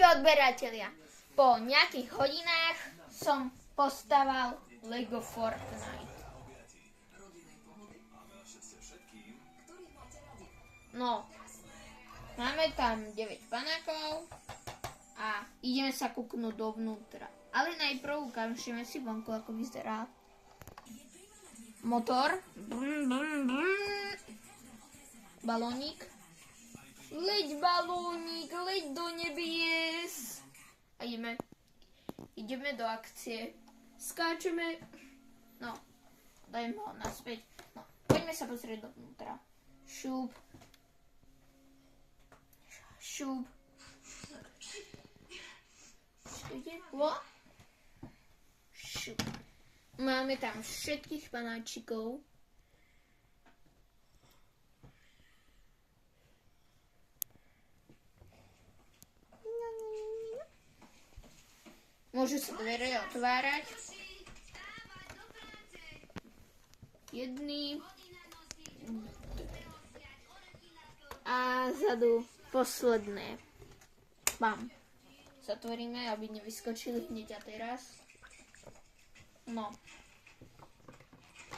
odberatelia, po nejakých hodinách som postaval Lego Fortnite. No, máme tam 9 panákov a ideme sa kúknúť dovnútra. Ale najprv ukážeme si vonku, ako vyzerá motor. Brum, brum, brum. Balónik. Leď balónik, leď do nebies. A ideme do akcie. Skáčeme. No, dajme ho naspäť. No, poďme sa pozrieť dovnútra. Šup. Šup. Čo ide? Šup. Máme tam všetkých panáčikov. Môžu sa dvere otvárať. Jedný. A zadu posledné. Bam. Zatvoríme, aby nevyskočili hneď a teraz. No.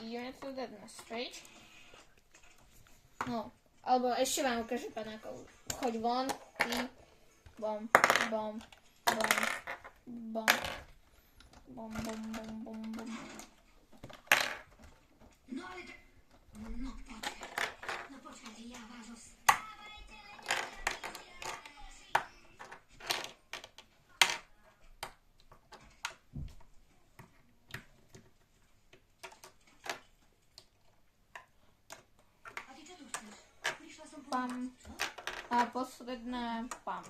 Ideme to dať naspäť. No. Alebo ešte vám ukážem panákov. Choď von. Ty. Bom, bom, bom. Bom. Bom, bom, bom, bom, bom. No ale to... No počkajte, ja vás A ty čo tu chceš? Prišla som po... Pam. A posledná pam.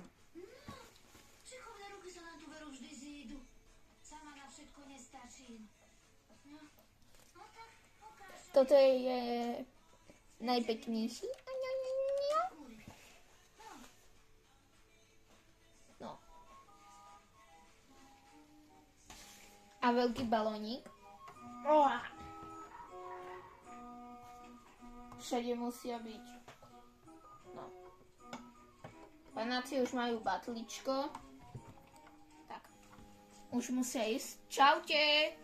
Przychodne ruchy sa nám tu veru vždy zídu. Sama na všetko nestačím. No tak ukáž. Toto je najpeknejší. No. A veľký balónik. Všade musia byť. No. Panáci už majú batličko. Tak. Už musia ísť. Čaute.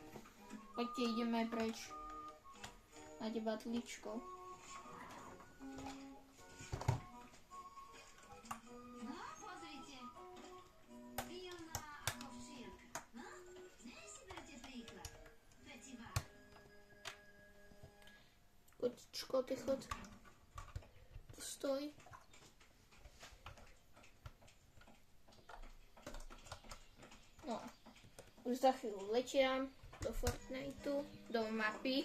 Poďte, ideme preč. Máte batličko. No, pozrite. Pilná ako včielka. No, nej si berte príklad. Veci vám. Kotičko, ty chod. Postoj. No. Už za chvíľu letia do Fortniteu, do mapy.